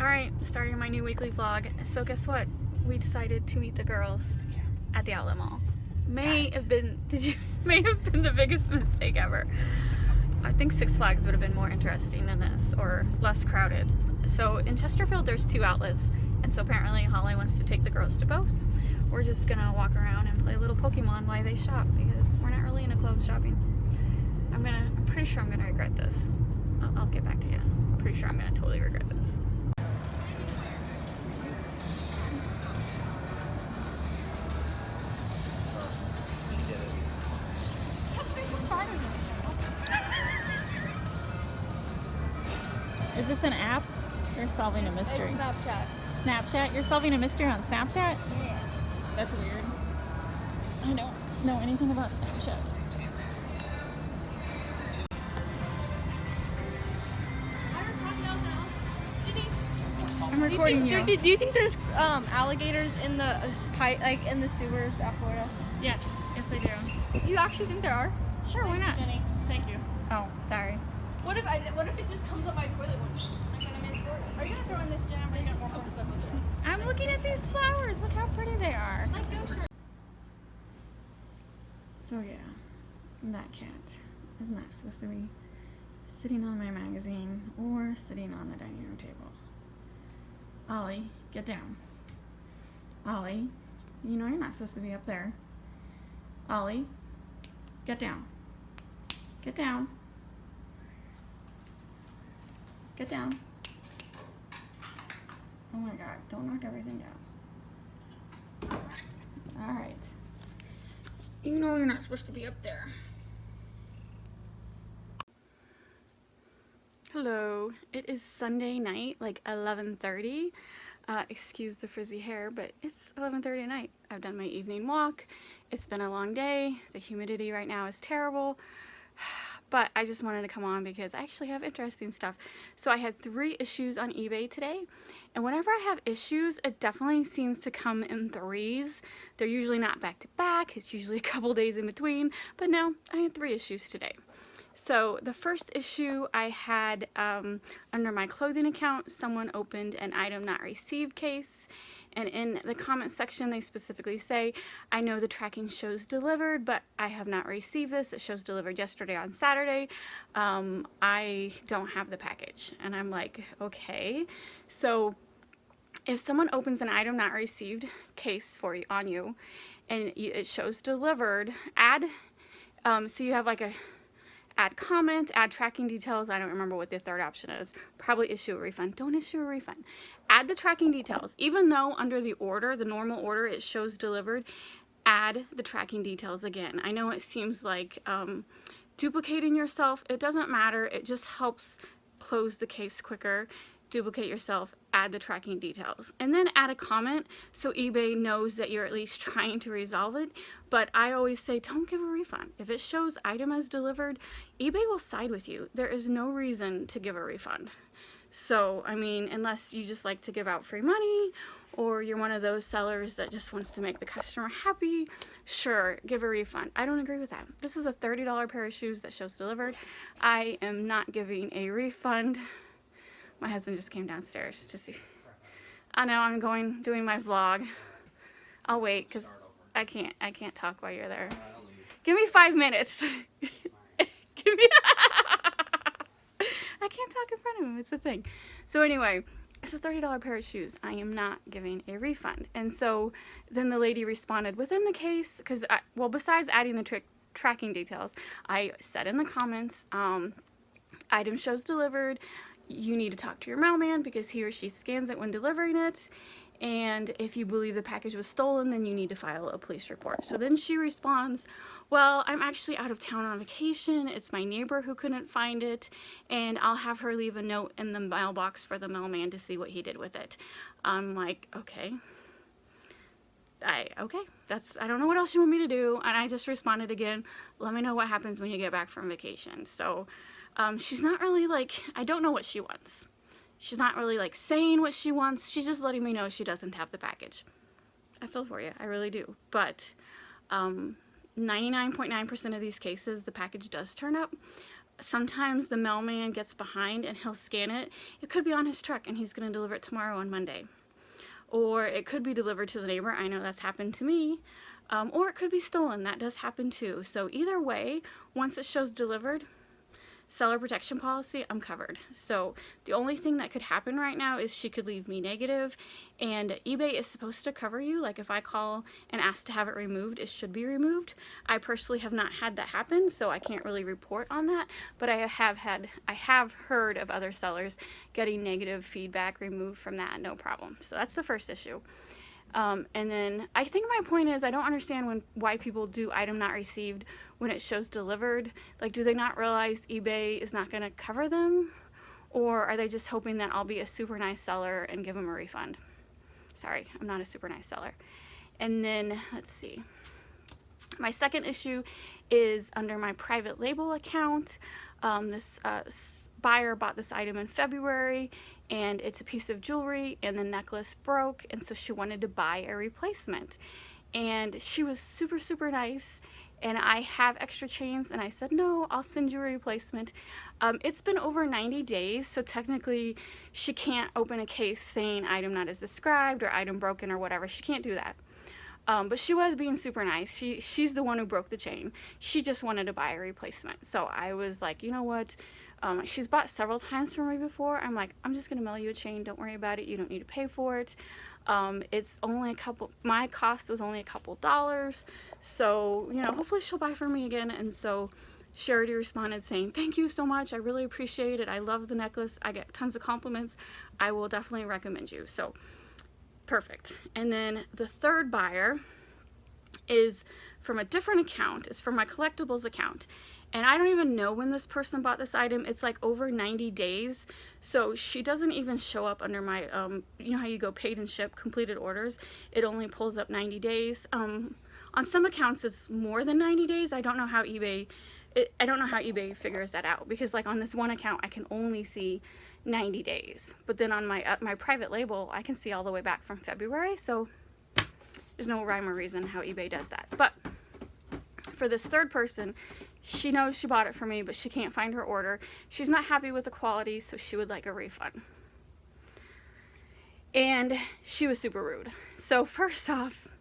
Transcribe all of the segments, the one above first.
Alright, starting my new weekly vlog. So guess what? We decided to meet the girls at the outlet mall. May have been the biggest mistake ever. I think Six Flags would have been more interesting than this, or less crowded. So in Chesterfield there's 2 outlets, and so apparently Holly wants to take the girls to both. We're just gonna walk around and play a little Pokemon while they shop, because we're not really into clothes shopping. I'm pretty sure I'm gonna regret this. I'll get back to you. I'm pretty sure I'm gonna totally regret this. Is this an app? You're solving a mystery. It's Snapchat. Snapchat? You're solving a mystery on Snapchat? Yeah. That's weird. I don't know anything about Snapchat. I'm recording you. Do you think there's alligators in the in the sewers at Florida? Yes, yes I do. You actually think there are? Sure, why not? Jenny. Thank you. Oh, sorry. What if it just comes up my toilet one day? Like when I'm in Florida. Are you gonna throw in this jam or are you gonna walk this up with it? I'm looking at these flowers. Look how pretty they are. Like go sure. So yeah, that cat is not supposed to be sitting on my magazine or sitting on the dining room table. Ollie, get down. Ollie, you know you're not supposed to be up there. Ollie, get down. Get down. Get down. Oh my god, don't knock everything down. Alright. You know you're not supposed to be up there. Hello. It is Sunday night, like 11:30. Excuse the frizzy hair, but it's 11:30 at night. I've done my evening walk. It's been a long day. The humidity right now is terrible. But I just wanted to come on because I actually have interesting stuff. So I had 3 issues on eBay today. And whenever I have issues, it definitely seems to come in 3s. They're usually not back to back. It's usually a couple days in between. But no, I had 3 issues today. So the first issue I had under my clothing account, someone opened an item not received case. And in the comment section, they specifically say, I know the tracking shows delivered, but I have not received this. It shows delivered yesterday on Saturday. I don't have the package. And I'm like, okay. So if someone opens an item not received case for you, on you, and it shows delivered, add, so you have like a add comment, add tracking details. I don't remember what the third option is. Probably issue a refund. Don't issue a refund. Add the tracking details. Even though under the order, the normal order, it shows delivered, add the tracking details again. I know it seems like duplicating yourself. It doesn't matter. It just helps close the case quicker. Duplicate yourself, add the tracking details, and then add a comment so eBay knows that you're at least trying to resolve it. But I always say, don't give a refund. If it shows item as delivered, eBay will side with you. There is no reason to give a refund. So, I mean, unless you just like to give out free money, or you're one of those sellers that just wants to make the customer happy, sure, give a refund. I don't agree with that. This is a $30 pair of shoes that shows delivered. I am not giving a refund. My husband just came downstairs to see. I know, I'm doing my vlog. I'll wait, because I can't talk while you're there. Give me 5 minutes. Give me I can't talk in front of him, it's a thing. So anyway, it's a $30 pair of shoes. I am not giving a refund. And so then the lady responded within the case, because, well, besides adding the tracking details, I said in the comments, item shows delivered. You need to talk to your mailman because he or she scans it when delivering it, and if you believe the package was stolen, then you need to file a police report. So then she responds, well, I'm actually out of town on vacation. It's my neighbor who couldn't find it, and I'll have her leave a note in the mailbox for the mailman to see what he did with it. I'm like, okay. Okay, I don't know what else you want me to do. And I just responded again, let me know what happens when you get back from vacation. So she's not really like, I don't know what she wants. She's not really like saying what she wants. She's just letting me know she doesn't have the package. I feel for you, I really do. But 99.9% of these cases, the package does turn up. sometimes the mailman gets behind and he'll scan it. It could be on his truck and he's going to deliver it tomorrow on Monday. Or it could be delivered to the neighbor. I know that's happened to me. Or it could be stolen. That does happen too. So either way, once it shows delivered, seller protection policy, I'm covered. So the only thing that could happen right now is she could leave me negative, and eBay is supposed to cover you. Like if I call and ask to have it removed, it should be removed. I personally have not had that happen, so I can't really report on that, but I have heard of other sellers getting negative feedback removed from that, no problem. So that's the first issue. And then I think my point is I don't understand why people do item not received when it shows delivered. Like, do they not realize eBay is not going to cover them? Or are they just hoping that I'll be a super nice seller and give them a refund? Sorry, I'm not a super nice seller. And then, let's see. My second issue is under my private label account. This buyer bought this item in February, and it's a piece of jewelry, and the necklace broke, and so she wanted to buy a replacement. And she was super, super nice, and I have extra chains, and I said, no, I'll send you a replacement. It's been over 90 days, so technically she can't open a case saying item not as described or item broken or whatever. She can't do that. But she was being super nice. She's the one who broke the chain. She just wanted to buy a replacement. So I was like, you know what? She's bought several times from me before. I'm like, I'm just going to mail you a chain. Don't worry about it. You don't need to pay for it. It's only my cost was only a couple dollars. So, you know, hopefully she'll buy from me again. And so she already responded saying, thank you so much. I really appreciate it. I love the necklace. I get tons of compliments. I will definitely recommend you. So perfect. And then the third buyer is from a different account. It's from my collectibles account. And I don't even know when this person bought this item. It's like over 90 days. So she doesn't even show up under my, you know how you go paid and ship, completed orders? It only pulls up 90 days. On some accounts, it's more than 90 days. I don't know how eBay figures that out, because like on this one account, I can only see 90 days. But then on my private label, I can see all the way back from February. So there's no rhyme or reason how eBay does that. But for this third person, she knows she bought it from me, but she can't find her order. She's not happy with the quality, so she would like a refund. And she was super rude. So first off,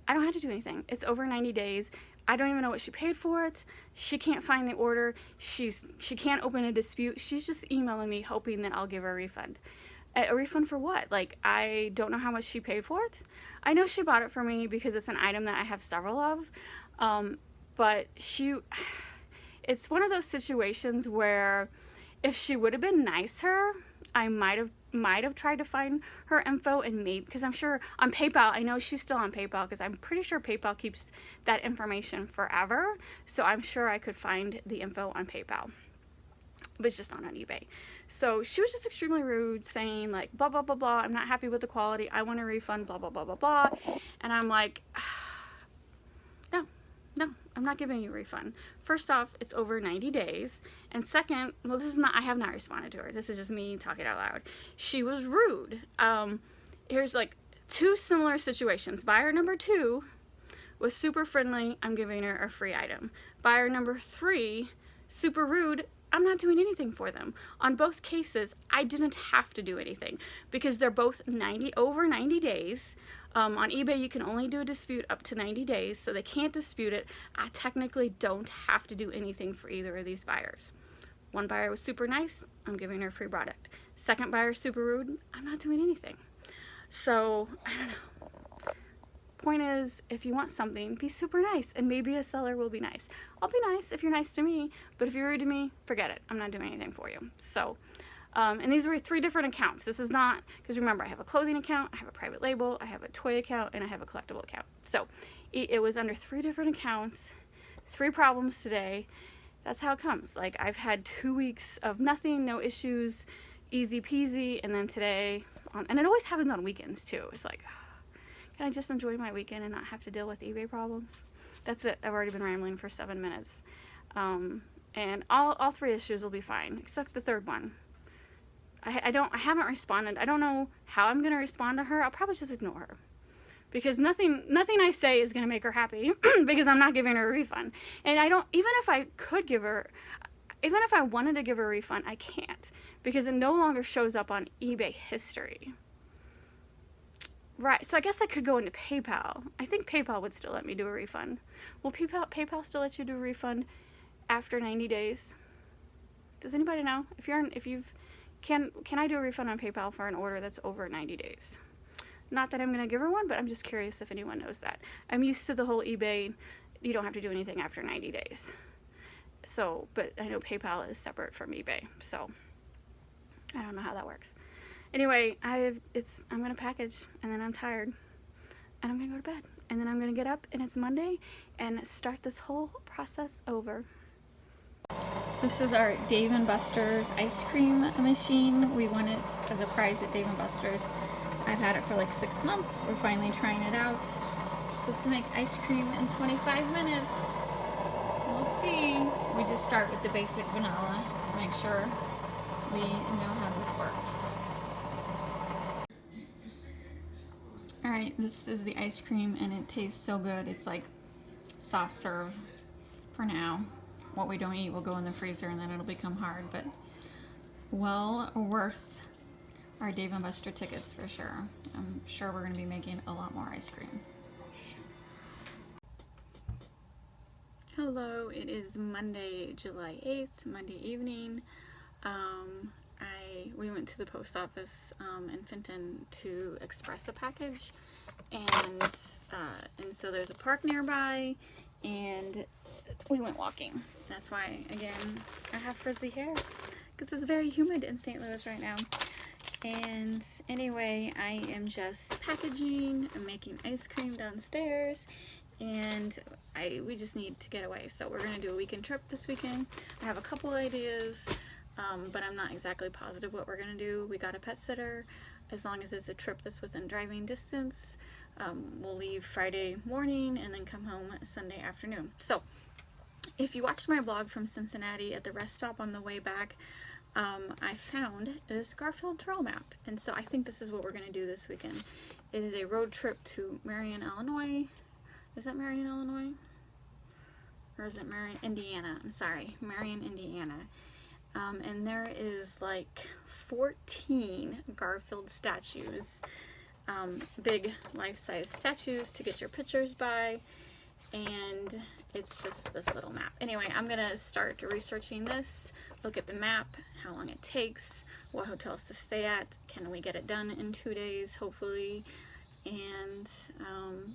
I don't have to do anything. It's over 90 days. I don't even know what she paid for it. She can't find the order. She can't open a dispute. She's just emailing me hoping that I'll give her a refund. A refund for what? Like, I don't know how much she paid for it. I know she bought it for me because it's an item that I have several of. But it's one of those situations where if she would have been nicer, I might have tried to find her info, and maybe, because I'm sure on PayPal, I know she's still on PayPal, because I'm pretty sure PayPal keeps that information forever. So I'm sure I could find the info on PayPal, but it's just not on eBay. So she was just extremely rude, saying like, blah, blah, blah, blah. I'm not happy with the quality. I want a refund, blah, blah, blah, blah, blah. And I'm like, no, I'm not giving you a refund. First off, it's over 90 days. And second, well, I have not responded to her. This is just me talking out loud. She was rude. Here's like two similar situations. Buyer number 2 was super friendly. I'm giving her a free item. Buyer number 3, super rude. I'm not doing anything for them. On both cases, I didn't have to do anything because they're both over 90 days. On eBay, you can only do a dispute up to 90 days, so they can't dispute it. I technically don't have to do anything for either of these buyers. One buyer was super nice. I'm giving her a free product. Second buyer, super rude. I'm not doing anything. So, I don't know. Point is, if you want something, be super nice, and maybe a seller will be nice. I'll be nice if you're nice to me, but if you're rude to me, forget it. I'm not doing anything for you. So, and these were 3 different accounts. This is not, because remember, I have a clothing account, I have a private label, I have a toy account, and I have a collectible account. So it was under 3 different accounts, 3 problems today. That's how it comes. Like, I've had 2 weeks of nothing, no issues, easy peasy, and then today, and it always happens on weekends too. It's like, can I just enjoy my weekend and not have to deal with eBay problems? That's it. I've already been rambling for 7 minutes. And all 3 issues will be fine, except the third one. I haven't responded. I don't know how I'm going to respond to her. I'll probably just ignore her. Because nothing I say is going to make her happy because I'm not giving her a refund. And even if I could give her, even if I wanted to give a refund, I can't because it no longer shows up on eBay history. Right, so I guess I could go into PayPal. I think PayPal would still let me do a refund. Will PayPal still let you do a refund after 90 days? Does anybody know? Can I do a refund on PayPal for an order that's over 90 days? Not that I'm gonna give her one, but I'm just curious if anyone knows that. I'm used to the whole eBay, you don't have to do anything after 90 days. So, but I know PayPal is separate from eBay, so I don't know how that works. Anyway, I'm gonna package, and then I'm tired, and I'm gonna go to bed, and then I'm gonna get up, and it's Monday, and start this whole process over. This is our Dave & Buster's ice cream machine. We won it as a prize at Dave & Buster's. I've had it for like 6 months. We're finally trying it out. It's supposed to make ice cream in 25 minutes. We'll see. We just start with the basic vanilla to make sure we know how this works. Alright, this is the ice cream and it tastes so good. It's like soft serve for now. What we don't eat will go in the freezer and then it'll become hard, but well worth our Dave & Buster tickets for sure. I'm sure we're going to be making a lot more ice cream. Hello, it is Monday, July 8th, Monday evening. We went to the post office in Fenton to express a package, and so there's a park nearby, and we went walking. That's why, again, I have frizzy hair, because it's very humid in St. Louis right now. And anyway, I am just packaging and making ice cream downstairs, and we just need to get away. So we're gonna do a weekend trip this weekend. I have a couple ideas, but I'm not exactly positive what we're gonna do. We got a pet sitter. As long as it's a trip that's within driving distance, we'll leave Friday morning and then come home Sunday afternoon. So if you watched my vlog from Cincinnati at the rest stop on the way back, I found this Garfield trail map, and so I think this is what we're going to do this weekend. It is a road trip to Marion, Illinois. Is that Marion, Illinois? Or is it Marion, Indiana? I'm sorry, Marion, Indiana. And there is like 14 Garfield statues, big life-size statues to get your pictures by, and it's just this little map. Anyway, I'm gonna start researching this, look at the map, how long it takes, what hotels to stay at, can we get it done in 2 days, hopefully, and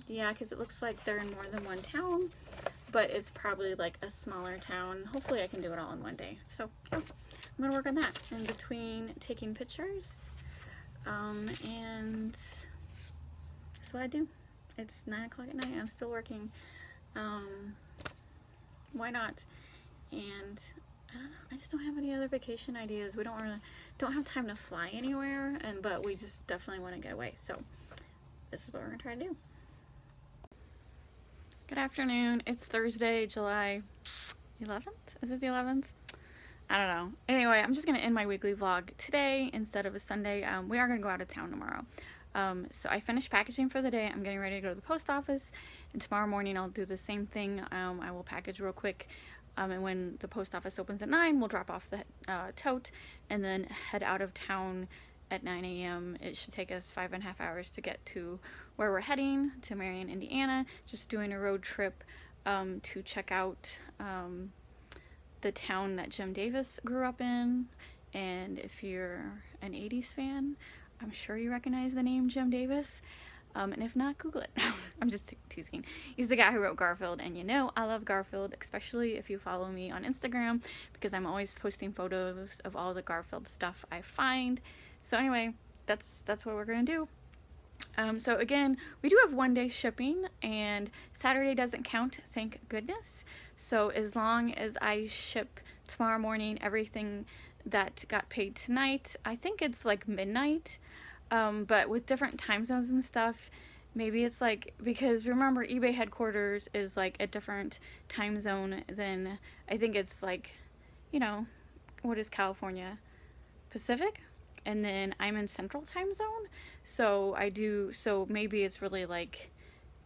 yeah, because it looks like they're in more than one town, but it's probably like a smaller town. Hopefully I can do it all in one day. So yeah, I'm gonna work on that in between taking pictures, and that's what I do. It's 9 o'clock at night, I'm still working. Why not? And I don't know, I just don't have any other vacation ideas. We don't have time to fly anywhere, but we just definitely want to get away. So this is what we're gonna try to do. Good afternoon. It's Thursday, July 11th? Is it the 11th? I don't know. Anyway, I'm just gonna end my weekly vlog today instead of a Sunday. We are gonna go out of town tomorrow. So I finished packaging for the day. I'm getting ready to go to the post office, and tomorrow morning I'll do the same thing. I will package real quick, and when the post office opens at 9, we'll drop off the tote and then head out of town at 9 a.m. It should take us 5.5 hours to get to where we're heading, to Marion, Indiana. Just doing a road trip to check out the town that Jim Davis grew up in. And if you're an 80s fan, I'm sure you recognize the name Jim Davis. And if not, Google it. I'm just teasing. He's the guy who wrote Garfield, and you know I love Garfield, especially if you follow me on Instagram, because I'm always posting photos of all the Garfield stuff I find. So anyway, that's what we're gonna do. So again, we do have 1 day shipping, and Saturday doesn't count, thank goodness. So as long as I ship tomorrow morning everything that got paid tonight, I think it's like midnight, but with different time zones and stuff, maybe it's like, because remember eBay headquarters is like a different time zone than, I think it's like, you know, what is California? Pacific? And then I'm in Central time zone, so maybe it's really like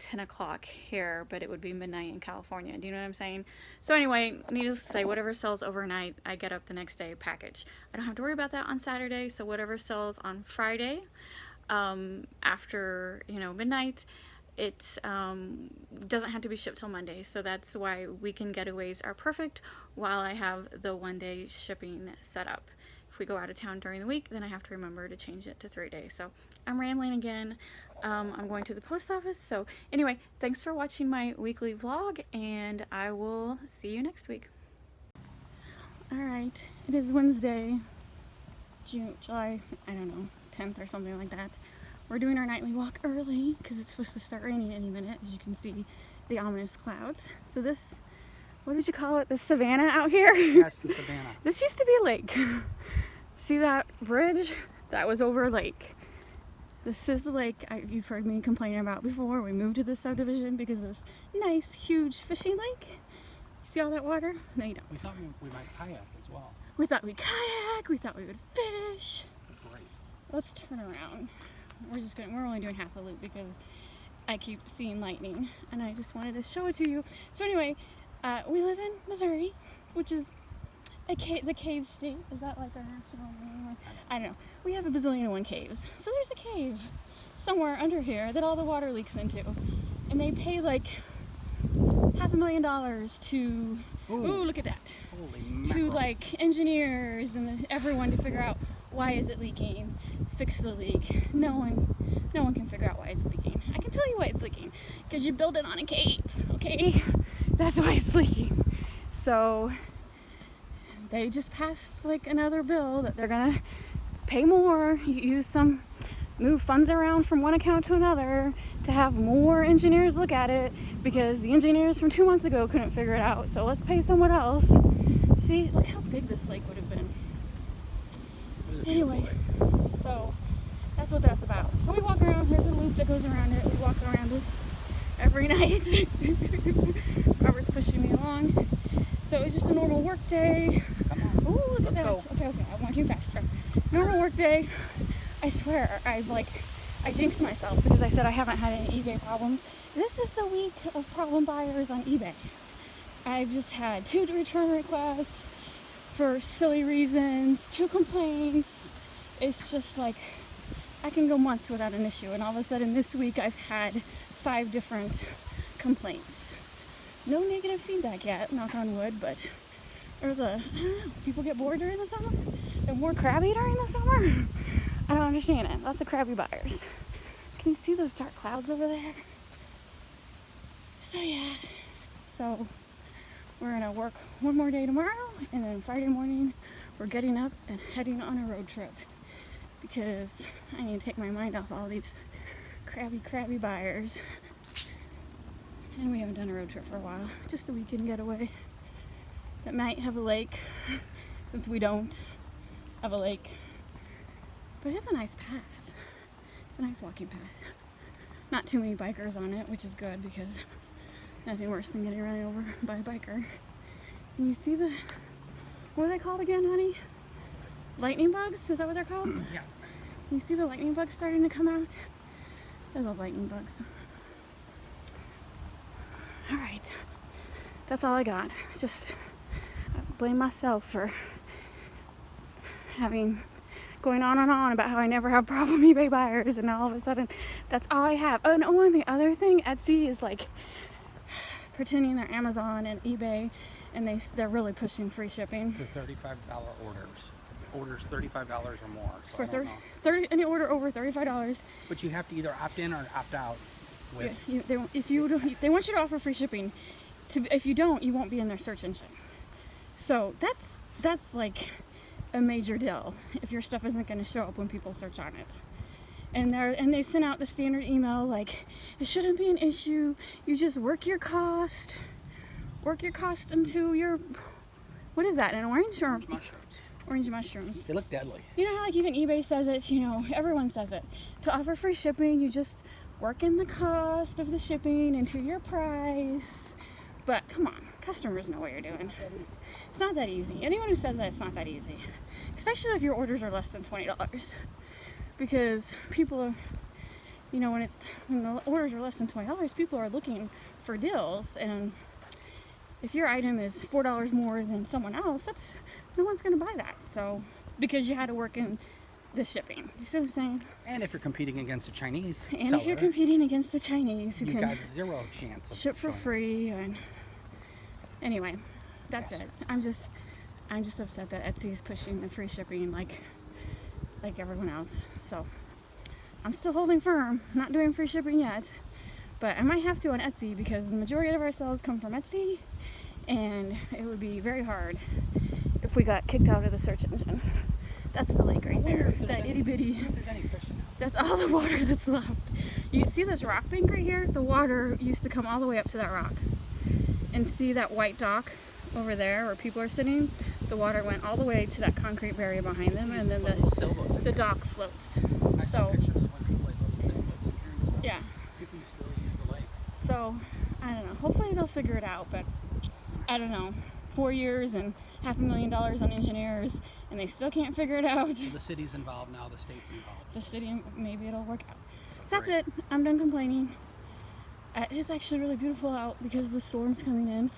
10 o'clock here, but it would be midnight in California. Do you know what I'm saying? So anyway, needless to say, whatever sells overnight, I get up the next day, package. I don't have to worry about that on Saturday, so whatever sells on Friday, after, you know, midnight, it doesn't have to be shipped till Monday. So that's why weekend getaways are perfect while I have the 1-day shipping set up. If we go out of town during the week, then I have to remember to change it to 3 days. So I'm rambling again. I'm going to the post office. So anyway, thanks for watching my weekly vlog, and I will see you next week. All right, it is Wednesday, July, I don't know, 10th or something like that. We're doing our nightly walk early because it's supposed to start raining any minute, as you can see the ominous clouds. So this, what did you call it? The savannah out here? Yes, the savannah. This used to be a lake. See that bridge? That was over a lake. This is the lake you've heard me complaining about before. We moved to this subdivision because of this nice, huge fishing lake. You see all that water? No, you don't. We thought we might kayak as well. We thought we'd kayak. We thought we would fish. Great. Let's turn around. We're only doing half the loop because I keep seeing lightning, and I just wanted to show it to you. So anyway, we live in Missouri, which is the cave state. Is that like our national name? I don't know. We have a bazillion and one caves. So there's a cave somewhere under here that all the water leaks into. And they pay like $500,000 to, ooh, look at that. Holy To mackerel. like engineers and everyone to figure out why is it leaking, fix the leak. No one can figure out why it's leaking. I can tell you why it's leaking. Because you build it on a cave, okay? That's why it's leaking. So they just passed like another bill that they're gonna pay more, move funds around from one account to another to have more engineers look at it because the engineers from 2 months ago couldn't figure it out. So let's pay someone else. See, look how big this lake would have been. Anyway, so that's what that's about. So we walk around, there's a loop that goes around it. We walk around it every night. Robert's pushing me along. So it was just a normal work day. Ooh, look at that. Go. Okay, I'm walking faster. Normal work day. I swear, I jinxed myself because I said I haven't had any eBay problems. This is the week of problem buyers on eBay. I've just had 2 return requests for silly reasons, 2 complaints. It's just like, I can go months without an issue, and all of a sudden this week I've had 5 different complaints. No negative feedback yet, knock on wood, but there's I don't know, people get bored during the summer? They're more crabby during the summer? I don't understand it. Lots of crabby buyers. Can you see those dark clouds over there? So yeah, so we're gonna work one more day tomorrow, and then Friday morning we're getting up and heading on a road trip because I need to take my mind off all these crabby buyers. And we haven't done a road trip for a while, just a weekend getaway that might have a lake, since we don't have a lake. But it's a nice path. It's a nice walking path. Not too many bikers on it, which is good because nothing worse than getting run over by a biker. And you see what are they called again, honey? Lightning bugs? Is that what they're called? Yeah. You see the lightning bugs starting to come out? I love lightning bugs. All right, that's all I got. Just blame myself for going on and on about how I never have problem eBay buyers, and all of a sudden that's all I have. Oh, and the other thing, Etsy is like pretending they're Amazon and eBay, and they're really pushing free shipping. For $35 orders. Orders $35 or more. So For I don't know. 30 any order over $35. But you have to either opt in or opt out. With They want you to offer free shipping. If you don't, you won't be in their search engine. So that's like a major deal if your stuff isn't going to show up when people search on it. And they sent out the standard email like, it shouldn't be an issue. You just work your cost into your, what is that? An orange or mushrooms. orange mushrooms? They look deadly. You know how like even eBay says it. You know, everyone says it. To offer free shipping, you just work in the cost of the shipping into your price. But come on, customers know what you're doing. It's not that easy. Anyone who says that, it's not that easy. Especially if your orders are less than $20. Because people you know, when the orders are less than $20, people are looking for deals, and if your item is $4 more than someone else, no one's gonna buy that. So because you had to work in the shipping, you see what I'm saying? And if you're competing against a Chinese And seller, if you're competing against the Chinese, who you can got zero chance of ship for showing it. free, and anyway, that's it. Bastards. I'm just upset that Etsy's pushing the free shipping like everyone else. So I'm still holding firm, not doing free shipping yet, but I might have to on Etsy because the majority of our sales come from Etsy, and it would be very hard if we got kicked out of the search engine. That's the lake right there, that itty bitty. That's all the water that's left. You see this rock bank right here? The water used to come all the way up to that rock. And see that white dock over there where people are sitting? The water went all the way to that concrete barrier behind them, and then the dock floats. So, yeah. People used to really use the lake. So, I don't know. Hopefully they'll figure it out, but I don't know. 4 years and $500,000 on engineers, and they still can't figure it out. The city's involved now, the state's involved. The city, maybe it'll work out. So that's great. it. I'm done complaining. It is actually really beautiful out because the storm's coming in,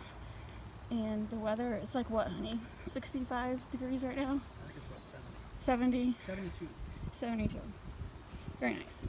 and the weather, it's like what, honey? 65 degrees right now? I think it's what, 70? 72. 72. Very nice.